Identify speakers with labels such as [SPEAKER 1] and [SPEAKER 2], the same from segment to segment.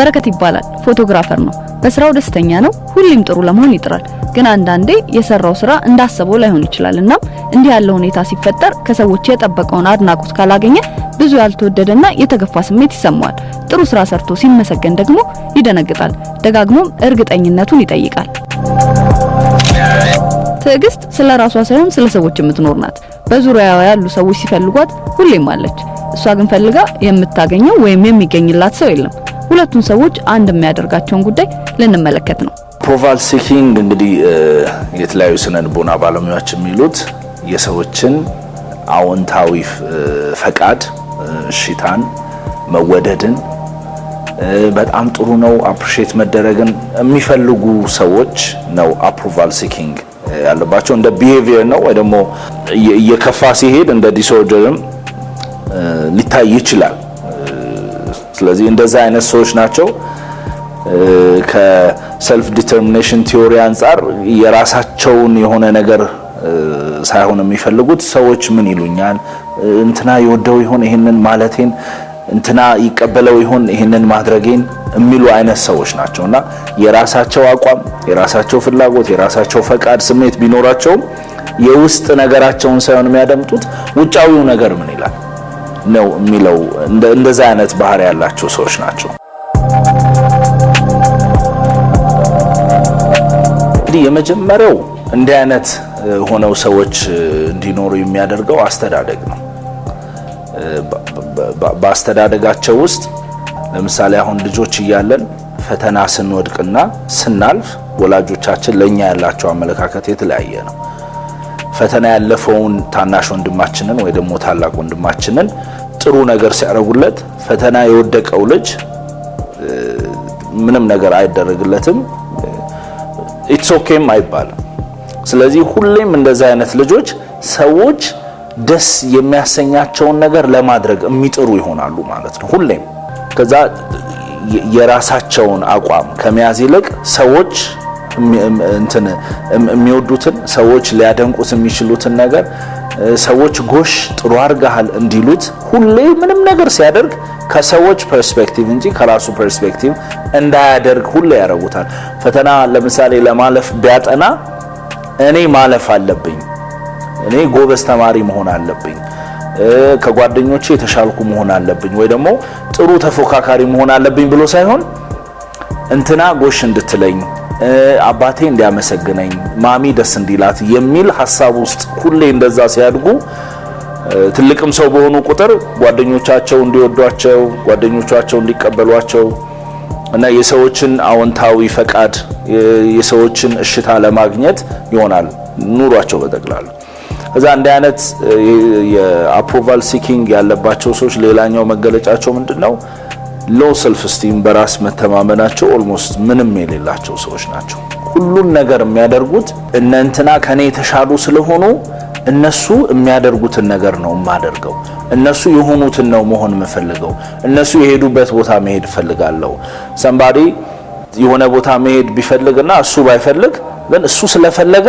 [SPEAKER 1] በረከት ይባላል ፎቶግራፈር ነው በስራው ደስተኛ ነው ሁሌም ጥሩ ለመሆን ይጥራል ግን አንዳንዴ የሰራው ስራ እንዳሰበው ላይሆን ይችላልና እንዲህ ያለው ሁኔታ ሲፈጠር ከሰዎች የጠበቀውን አድናቆት ካላገኘ ብዙ ያልተወደደና የተገፋ ስሜት ይሰማዋል ጥሩ ስራ ሰርቶ ሲመሰገን ደግሞ ይደነግጣል ደጋግሞም እርግጠኝነቱን ይጠይቃል ትዕግስት ስለራሷ ሳይሆን ስለሰዎች የምትኖር ናት በዙሪያዋ ያሉ ሰዎች ሲፈልጓት ሁሌም አለች እሷ ግን ፈልጋ የምታገኘው ወይም የሚገኝላት ሰው የለም ሁለቱን ሰዎች አንድ የሚያደርጋቸውን ጉዳይ ለንመለከት ነው
[SPEAKER 2] አፕሮቫል ሲኪንግ እንግዲህ የተለያዩ ስነልቦና ባለሙያዎች የሚሉት የሰዎችን አዎንታዊ ፈቃድ እሺታን መወደድን በጣም ጥሩ ነው አፕሪሺየት መደረግን የሚፈልጉ ሰዎች ነው አፕሮቫል ሲኪንግ ያለባቸው እንደ ቢሄቪየር ነው ወይ ደግሞ እየከፋ ሲሄድ እንደ ዲስኦርደርም ሊታይ ይችላል ስለዚህ እንደዛ አይነት ሰዎች ናቸው ከሰልፍ ዲተርሚኔሽን ቲዮሪ አንፃር የራሳቸውን የሆነ ነገር ሳይሆን የሚፈልጉት ሰዎች ምን ይሉኛል እንትና ይወደው ይሆን ይሄንን ማለቴን እንትና ይቀበለው ይሆን ይሄንን ማድረጌን የሚሉ አይነት ሰዎች ናቸውና የራሳቸው አቋም የራሳቸው ፍላጎት የራሳቸው ፈቃድ ስሜት ቢኖራቸው የውስጥ ነገራቸውን ሳይሆን የሚያደምጡት ውጫዊው ነገር ምን ይላል ነው የሚለው እንደዛ አይነት ባህሪ ያላቸው ሰዎች ናቸው እንግዲህ የመጀመሪያው እንዲህ አይነት ሆነው ሰዎች እንዲኖሩ የሚያደርገው አስተዳደግ ነው በአስተዳደጋቸው ውስጥ ለምሳሌ አሁን ልጆች እያለን ፈተና ስንወድቅና ስናልፍ ወላጆቻችን ለኛ ያላቸው አመለካከት የተለያየ ነው ፈተና ያለፈውን ታናሽ ወንድማችንን ወይ ደግሞ ታላቅ ወንድማችንን ጥሩ ነገር ሲያረጉለት ፈተና የወደቀው ልጅ ምንም ነገር አይደረግለትም ኢትስ ኦኬም አይባልም ስለዚህ ሁሌም እንደዛ አይነት ልጆች ሰዎች ደስ የሚያሰኛቸውን ነገር ለማድረግ የሚጥሩ ይሆናሉ ማለት ነው ሁሌም ከዛ የራሳቸውን አቋም ከመያዝ ይልቅ ሰዎች የሚወዱትን ሰዎች ሊያደንቁት የሚችሉትን ነገር ሰዎች ጎሽ ጥሩ አርጋሃል እንዲሉት ሁሌ ምንም ነገር ሲያደርግ ከሰዎች ፐርስፔክቲቭ እንጂ ከራሱ ፐርስፔክቲቭ እንዳያደርግ ሁሌ ያረጉታል ፈተና ለምሳሌ ለማለፍ ቢያጠና እኔ ማለፍ አለብኝ እኔ ጎበዝ ተማሪ መሆን አለብኝ ከጓደኞቼ የተሻልኩ መሆን አለብኝ ወይ ደግሞ ጥሩ ተፎካካሪ መሆን አለብኝ ብሎ ሳይሆን እንትና ጎሽ እንድትለኝ አባቴ እንዲያመሰግነኝ ማሚ ደስ እንዲላት የሚል ሐሳብ ውስጥ ሁሌ እንደዛ ሲያድጉ ትልቅም ሰው በሆኑ ቁጥር ጓደኞቻቸው እንዲወዷቸው ጓደኞቻቸው እንዲቀበሏቸው እና የሰዎችን አዎንታዊ ፈቃድ የሰዎችን እሽታ ለማግኘት ይሆናል ኑሯቸው በጠቅላላ እዛ እንደ አይነት የአፕሮቫል ሲኪንግ ያለባቸው ሰዎች ሌላኛው መገለጫቸው ምንድነው ሎ ሰልፍ ስቲም በራስ መተማመናቸው ኦልሞስት ምንም የሌላቸው ሰዎች ናቸው ሁሉን ነገር የሚያደርጉት እነንትና ከኔ የተሻሉ ስለሆኑ እነሱ የሚያደርጉትን ነገር ነው ማደርገው እነሱ የሆኑትን ነው መሆን መፈልገው እነሱ የሄዱበት ቦታ መሄድ ፈልጋለሁ somebody የሆነ ቦታ መሄድ ቢፈልግና እሱ ባይፈልግ ግን እሱ ስለፈለገ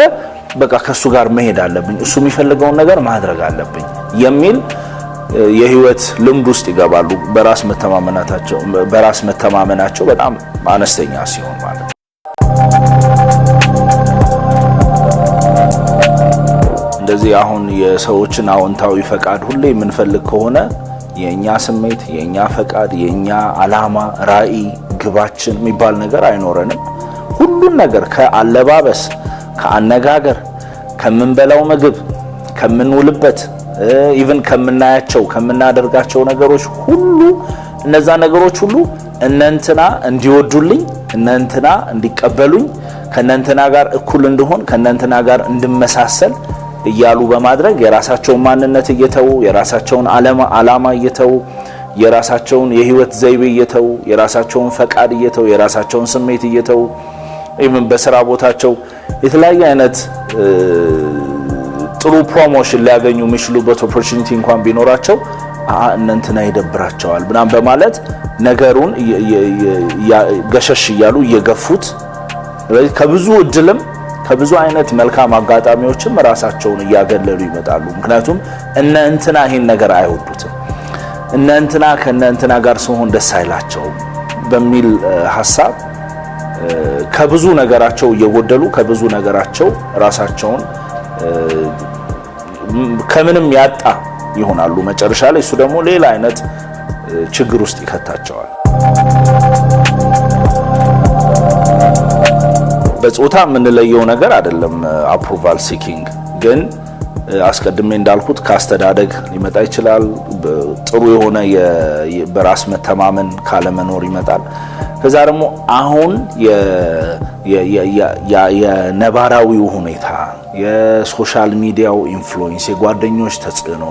[SPEAKER 2] በቃ ከሱ ጋር መሄድ አለብኝ እሱ የሚፈልገውን ነገር ማድረግ አለብኝ የሚል የህይወት ልምድ ውስጥ ይገባሉ በራስ መተማመናቸው በጣም አነስተኛ ሲሆን ማለት እንደዚህ አሁን የሰዎችን አዎንታዊ ፈቃድ ሁሌ የምንፈልግ ከሆነ የኛ ስሜት የኛ ፈቃድ የኛ አላማ ራኢ ግባችን የሚባል ነገር አይኖርንም ሁሉን ነገር ከአለባበስ ከአነጋገር ከምንበላው ምግብ ከምንውልበት ኢቭን ከምናያቸው ከምናደርጋቸው ነገሮች ሁሉ እነዛ ነገሮች ሁሉ እነንትና እንዲወዱልኝ እነንትና እንዲቀበሉኝ ከነንትና ጋር እኩል እንደሆን ከነንትና ጋር እንድመሳሰል እያሉ በማድረግ የራሳቸውን ማንነት እየተው የራሳቸውን አላማ እየተው የራሳቸውን የህይወት ዘይቤ እየተው የራሳቸውን ፈቃድ እየተው የራሳቸውን ስሜት እየተው ኢቭን በስራ ቦታቸው የተለያየ አይነት ጥሩ ፕሮሞሽን ሊያገኙ የሚችሉበት ኦፖርቹኒቲ እንኳን ቢኖራቸው እነንትና ይደብራቸዋል ብናም በማለት ነገሩን ገሸሽ ይያሉ እየገፉት ከብዙ እድልም ከብዙ አይነት መልካም አጋጣሚዎችም ራሳቸውን ያገለሉ ይመጣሉ ምክንያቱም እነንትና ይሄን ነገር አይወዱትም እነንትና ከነንትና ጋር ሲሆን ደስ አይላቸው በሚል ሐሳብ ከብዙ ነገራቸው እየጎደሉ ከብዙ ነገራቸው ራሳቸውን ከምንም ያጣ ይሆናሉ መጨረሻ ላይ። እሱ ደግሞ ሌላ አይነት ችግር ውስጥ ይከታቸዋል። በጾታ የምንለየው ነገር አይደለም አፕሩቫል ሲኪንግ፣ ግን አስቀድሜ እንዳልኩት ካስተዳደግ ሊመጣ ይችላል። ጥሩ የሆነ በራስ መተማመን ካለመኖር ይመጣል። ከዛ ደግሞ አሁን የነባራዊው ሁኔታ የሶሻል ሚዲያው ኢንፍሉዌንስ የጓደኞች ተጽዕኖ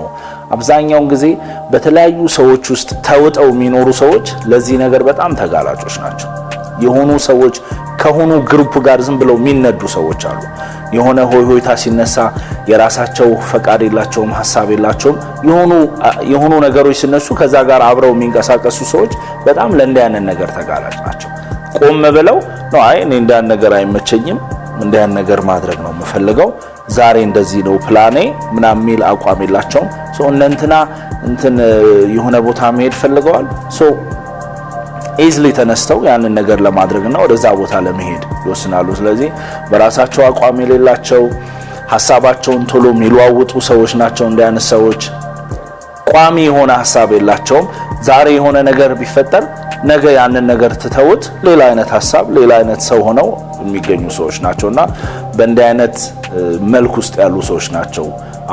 [SPEAKER 2] አብዛኛውን ጊዜ በተለያዩ ሰዎች ውስጥ ተውጠው የሚኖሩ ሰዎች ለዚህ ነገር በጣም ተጋላጮች ናቸው። የሆኑ ሰዎች ከሆኑ ግሩፕ ጋር ዝም ብለው የሚነዱ ሰዎች አሉ። የሆነ ሆይሆይታ ሲነሳ የራሳቸው ፈቃድ የላቸውም፣ ሐሳብ የላቸውም። የሆኑ ነገሮች ሲነሱ ከዛ ጋር አብረው የሚንቀሳቀሱ ሰዎች በጣም ለእንዲህ አይነት ነገር ተጋላጭ ናቸው። ቆም ብለው ነው አይ እኔ እንዳን ነገር አይመቸኝም፣ እንዳን ነገር ማድረግ ነው የምፈልገው፣ ዛሬ እንደዚህ ነው ፕላኔ ምናምን የሚል አቋም የላቸውም። እንትና የሆነ ቦታ መሄድ ፈልገዋል። ኢዝሊ ተነስተው ያንን ነገር ለማድረግና ወደዛ ቦታ ለመሄድ ይወስናሉ። ስለዚህ በራሳቸው አቋም የሌላቸው ሐሳባቸውን ቶሎ የሚለዋውጡ ሰዎች ናቸው። እንዲያነሱ ሰዎች ቋሚ የሆነ ሐሳብ የላቸውም። ዛሬ የሆነ ነገር ቢፈጠር ነገ ያንን ነገር ትተውት ሌላ አይነት ሐሳብ ሌላ አይነት ሰው ሆነው የሚገኙ ሰዎች ናቸውና በእንዲህ አይነት መልክ ውስጥ ያሉ ሰዎች ናቸው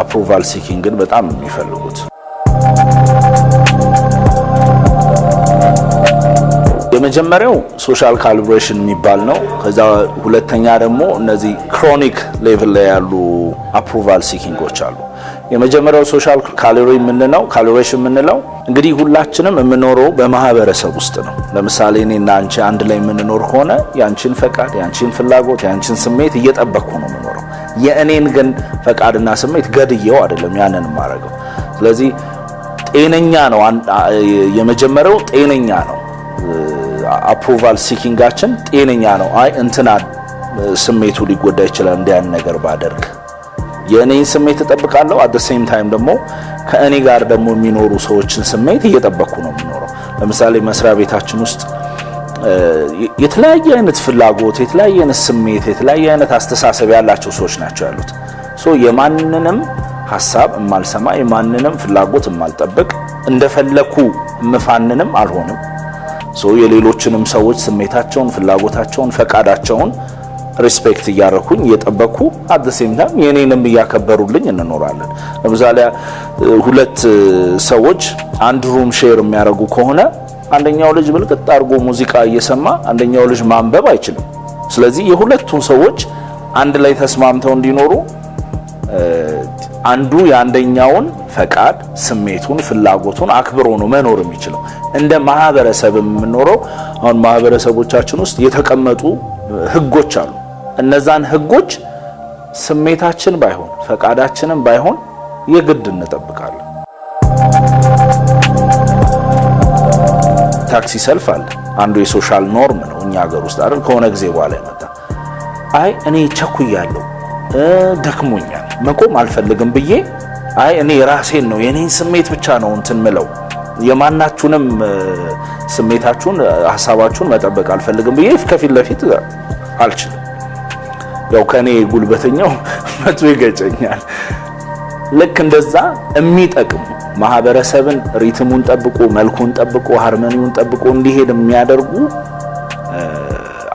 [SPEAKER 2] አፕሩቫል ሲኪንግን በጣም የሚፈልጉት። የመጀመሪያው ሶሻል ካልብሬሽን የሚባል ነው። ከዛ ሁለተኛ ደግሞ እነዚህ ክሮኒክ ሌቭል ላይ ያሉ አፕሩቫል ሲኪንጎች አሉ። የመጀመሪያው ሶሻል ካልብሬሽን የምንለው እንግዲህ ሁላችንም የምንኖረው በማህበረሰብ ውስጥ ነው። ለምሳሌ እኔና አንቺ አንድ ላይ የምንኖር ሆነ ያንቺን ፈቃድ፣ ያንቺን ፍላጎት፣ ያንቺን ስሜት እየጠበቅኩ ነው የምኖረው። የእኔን ግን ፈቃድና ስሜት ገድየው አይደለም ያንን የማደርገው። ስለዚህ ጤነኛ ነው። የመጀመሪያው ጤነኛ ነው። አፕሩቫል ሲኪንጋችን ጤነኛ ነው። አይ እንትና ስሜቱ ሊጎዳ ይችላል እንዲያን ነገር ባደርግ የእኔን ስሜት እጠብቃለሁ። አት ዘ ሴም ታይም ደግሞ ከእኔ ጋር ደግሞ የሚኖሩ ሰዎችን ስሜት እየጠበቅኩ ነው የምኖረው። ለምሳሌ መስሪያ ቤታችን ውስጥ የተለያየ አይነት ፍላጎት፣ የተለያየ አይነት ስሜት፣ የተለያየ አይነት አስተሳሰብ ያላቸው ሰዎች ናቸው ያሉት። የማንንም ሐሳብ የማልሰማ የማንንም ፍላጎት የማልጠብቅ እንደፈለኩ ምፋንንም አልሆንም። የሌሎችንም ሰዎች ስሜታቸውን፣ ፍላጎታቸውን፣ ፈቃዳቸውን ሪስፔክት እያረኩኝ እየጠበቅኩ አት ዘ ሴም ታይም የኔንም እያከበሩልኝ እንኖራለን። ለምሳሌ ሁለት ሰዎች አንድ ሩም ሼር የሚያደርጉ ከሆነ አንደኛው ልጅ ብልቅጥ አድርጎ ሙዚቃ እየሰማ አንደኛው ልጅ ማንበብ አይችልም። ስለዚህ የሁለቱም ሰዎች አንድ ላይ ተስማምተው እንዲኖሩ አንዱ የአንደኛውን ፈቃድ፣ ስሜቱን፣ ፍላጎቱን አክብሮ ነው መኖር የሚችለው። እንደ ማህበረሰብ የምንኖረው አሁን ማህበረሰቦቻችን ውስጥ የተቀመጡ ህጎች አሉ። እነዛን ህጎች ስሜታችን ባይሆን ፈቃዳችንም ባይሆን የግድ እንጠብቃለን። ታክሲ ሰልፍ አለ። አንዱ የሶሻል ኖርም ነው እኛ ሀገር ውስጥ አይደል? ከሆነ ጊዜ በኋላ ይመጣ አይ እኔ ቸኩያለሁ፣ ደክሞኛል፣ መቆም አልፈልግም ብዬ አይ እኔ ራሴን ነው የኔን ስሜት ብቻ ነው ምለው የማናችሁንም ስሜታችሁን ሐሳባችሁን መጠበቅ አልፈልግም ብዬ ከፊት ለፊት አልችልም። ያው ከኔ ጉልበተኛው መጥቶ ይገጨኛል። ልክ እንደዛ የሚጠቅሙ ማህበረሰብን ሪትሙን ጠብቆ መልኩን ጠብቆ ሃርመኒውን ጠብቆ እንዲሄድ የሚያደርጉ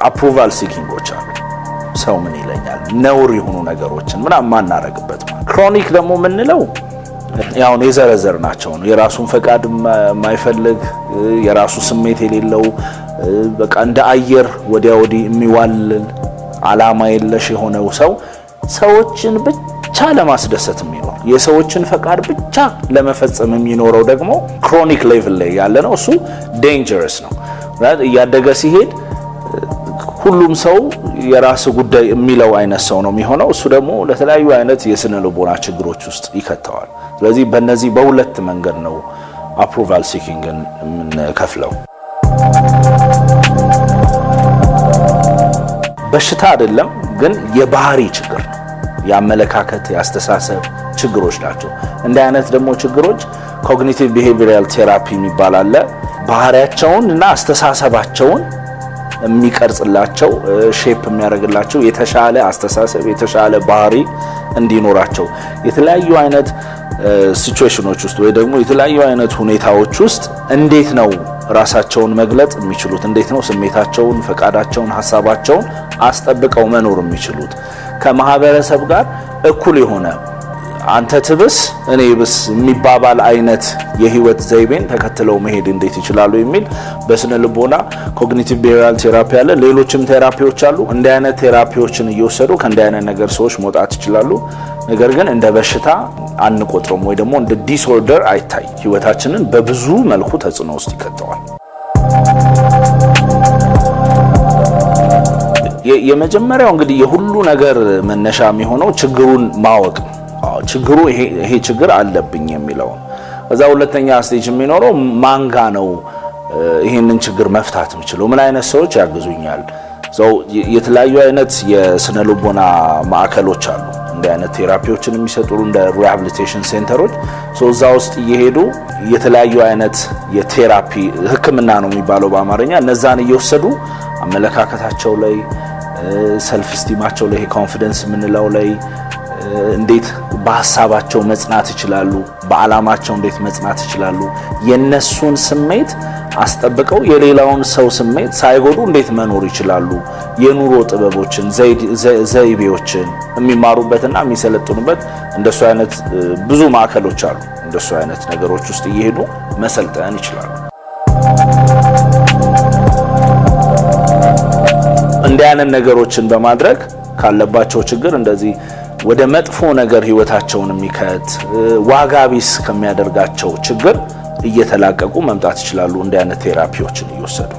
[SPEAKER 2] አፕሩቫል ሲኪንጎች አሉ። ሰው ምን ይለኛል ነውር የሆኑ ነገሮችን ምናምን ማናረግበት። ክሮኒክ ደግሞ የምንለው ያው የዘረዘር ናቸው ነው። የራሱን ፈቃድ የማይፈልግ የራሱ ስሜት የሌለው በቃ እንደ አየር ወዲያ ወዲህ የሚዋልል አላማ የለሽ የሆነው ሰው ሰዎችን ብቻ ለማስደሰት የሚኖር የሰዎችን ፈቃድ ብቻ ለመፈጸም የሚኖረው ደግሞ ክሮኒክ ሌቭል ላይ ያለ ነው። እሱ ዴንጀረስ ነው። እያደገ ሲሄድ ሁሉም ሰው የራሱ ጉዳይ የሚለው አይነት ሰው ነው የሚሆነው። እሱ ደግሞ ለተለያዩ አይነት የስነ ልቦና ችግሮች ውስጥ ይከተዋል። ስለዚህ በእነዚህ በሁለት መንገድ ነው አፕሩቫል ሲኪንግን የምንከፍለው። በሽታ አይደለም ግን የባህሪ ችግር ነው። የአመለካከት የአስተሳሰብ ችግሮች ናቸው። እንዲህ አይነት ደግሞ ችግሮች ኮግኒቲቭ ቢሄቪየራል ቴራፒ የሚባል አለ። ባህሪያቸውን እና አስተሳሰባቸውን የሚቀርጽላቸው ሼፕ የሚያደርግላቸው የተሻለ አስተሳሰብ የተሻለ ባህሪ እንዲኖራቸው የተለያዩ አይነት ሲቹዌሽኖች ውስጥ ወይ ደግሞ የተለያዩ አይነት ሁኔታዎች ውስጥ እንዴት ነው ራሳቸውን መግለጽ የሚችሉት እንዴት ነው ስሜታቸውን ፈቃዳቸውን ሐሳባቸውን አስጠብቀው መኖር የሚችሉት ከማህበረሰብ ጋር እኩል የሆነ አንተ ትብስ እኔ ብስ የሚባባል አይነት የህይወት ዘይቤን ተከትለው መሄድ እንዴት ይችላሉ የሚል በስነ ልቦና ኮግኒቲቭ ቢሄቪራል ቴራፒ አለ ሌሎችም ቴራፒዎች አሉ እንደ አይነት ቴራፒዎችን እየወሰዱ ከእንደ አይነት ነገር ሰዎች መውጣት ይችላሉ ነገር ግን እንደ በሽታ አንቆጥረም ወይ ደግሞ እንደ ዲስኦርደር አይታይ ህይወታችንን በብዙ መልኩ ተጽዕኖ ውስጥ ይከተዋል የመጀመሪያው እንግዲህ የሁሉ ነገር መነሻ የሚሆነው ችግሩን ማወቅ ችግሩ ይሄ ችግር አለብኝ የሚለው እዛ ሁለተኛ ስቴጅ የሚኖረው ማንጋ ነው ይሄንን ችግር መፍታት የምችለው ምን አይነት ሰዎች ያግዙኛል የተለያዩ አይነት የስነ ልቦና ማዕከሎች አሉ እንደ አይነት ቴራፒዎችን የሚሰጡ እንደ ሪሃቢሊቴሽን ሴንተሮች እዛ ውስጥ እየሄዱ የተለያዩ አይነት የቴራፒ ህክምና ነው የሚባለው በአማርኛ እነዛን እየወሰዱ አመለካከታቸው ላይ ሰልፍ ስቲማቸው ላይ ኮንፊደንስ ምንለው ላይ እንዴት በሐሳባቸው መጽናት ይችላሉ በአላማቸው እንዴት መጽናት ይችላሉ የነሱን ስሜት አስጠብቀው የሌላውን ሰው ስሜት ሳይጎዱ እንዴት መኖር ይችላሉ የኑሮ ጥበቦችን ዘይቤዎችን የሚማሩበትና የሚሰለጥኑበት እንደሱ አይነት ብዙ ማዕከሎች አሉ እንደሱ አይነት ነገሮች ውስጥ እየሄዱ መሰልጠን ይችላሉ እንደ አይነት ነገሮችን በማድረግ ካለባቸው ችግር እንደዚህ ወደ መጥፎ ነገር ህይወታቸውን የሚከት ዋጋቢስ ከሚያደርጋቸው ችግር እየተላቀቁ መምጣት ይችላሉ እንደ አይነት ቴራፒዎችን እየወሰዱ